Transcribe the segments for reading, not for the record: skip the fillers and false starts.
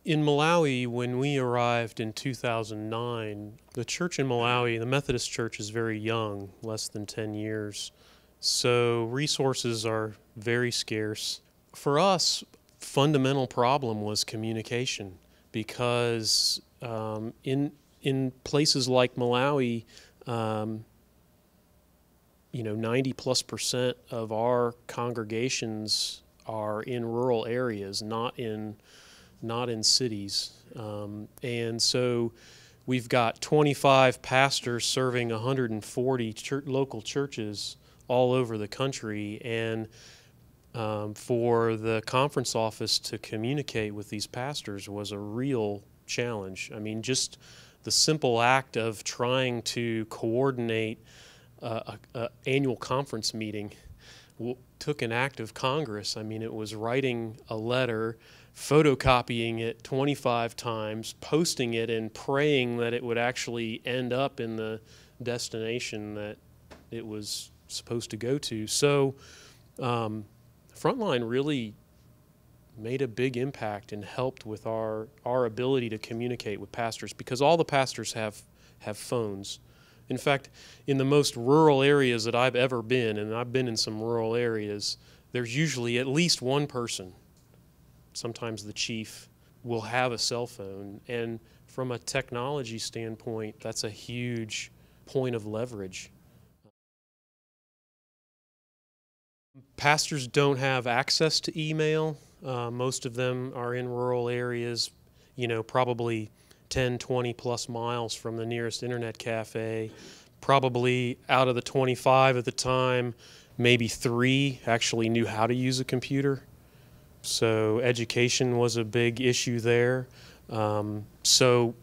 In Malawi, when we arrived in 2009, the church in Malawi, the Methodist church, is very young, less than 10 years. So resources are very scarce. For us, fundamental problem was communication, because in places like Malawi, 90+% of our congregations are in rural areas, not in cities. And so we've got 25 pastors serving 140 local churches all over the country, and for the conference office to communicate with these pastors was a real challenge. I mean, just the simple act of trying to coordinate an annual conference meeting took an act of Congress. I mean, it was writing a letter, photocopying it 25 times, posting it, and praying that it would actually end up in the destination that it was supposed to go to. So Frontline really made a big impact and helped with our ability to communicate with pastors, because all the pastors have phones. In fact, in the most rural areas that I've ever been, and I've been in some rural areas, there's usually at least one person, sometimes the chief, will have a cell phone. And from a technology standpoint, that's a huge point of leverage. Pastors don't have access to email. Most of them are in rural areas, probably 10, 20 plus miles from the nearest internet cafe. Probably out of the 25 at the time, maybe 3 actually knew how to use a computer. So education was a big issue there. So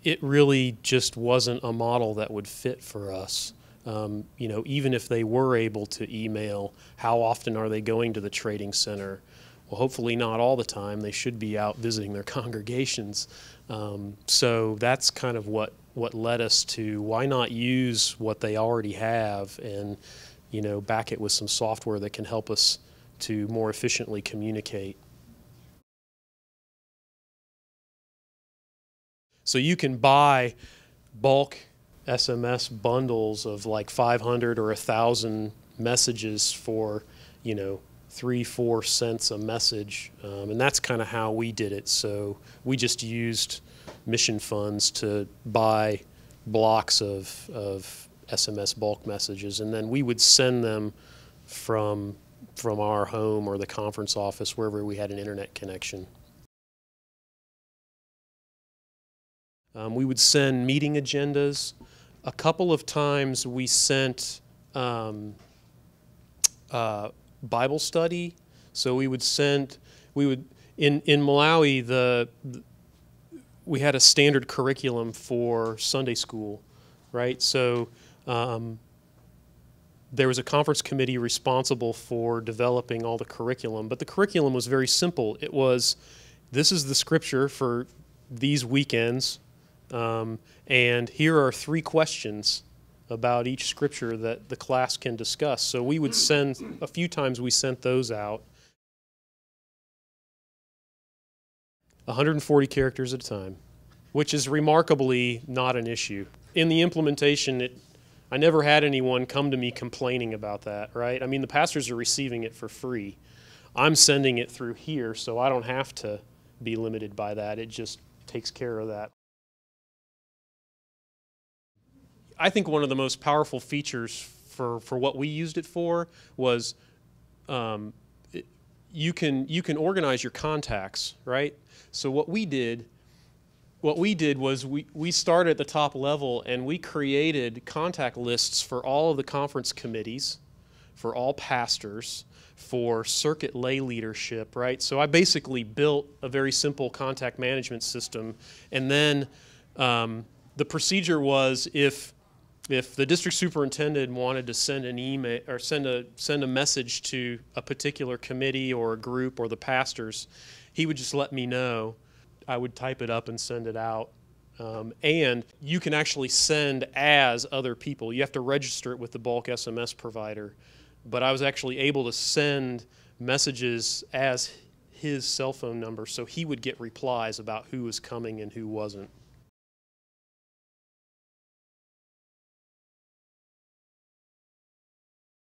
it really just wasn't a model that would fit for us. Even if they were able to email, how often are they going to the trading center? Well, hopefully not all the time. They should be out visiting their congregations. So that's kind of what led us to, why not use what they already have and back it with some software that can help us to more efficiently communicate. So you can buy bulk SMS bundles of like 500 or 1,000 messages for 3-4 cents a message, and that's kind of how we did it. So we just used mission funds to buy blocks of SMS bulk messages, and then we would send them from our home or the conference office, wherever we had an internet connection. We would send meeting agendas. A couple of times we sent Bible study. So we would in Malawi, we had a standard curriculum for Sunday school, right? So there was a conference committee responsible for developing all the curriculum, but the curriculum was very simple. It was, this is the scripture for these weekends, and here are 3 questions about each scripture that the class can discuss. So we would send, a few times we sent those out. 140 characters at a time, which is remarkably not an issue. In the implementation, I never had anyone come to me complaining about that, right? I mean, the pastors are receiving it for free. I'm sending it through here, so I don't have to be limited by that. It just takes care of that. I think one of the most powerful features for what we used it for was you can organize your contacts, right? So what we did was we started at the top level, and we created contact lists for all of the conference committees, for all pastors, for circuit lay leadership, right? So I basically built a very simple contact management system, and then the procedure was, if the district superintendent wanted to send an email or send a message to a particular committee or a group or the pastors, he would just let me know. I would type it up and send it out. And you can actually send as other people. You have to register it with the bulk SMS provider. But I was actually able to send messages as his cell phone number, so he would get replies about who was coming and who wasn't.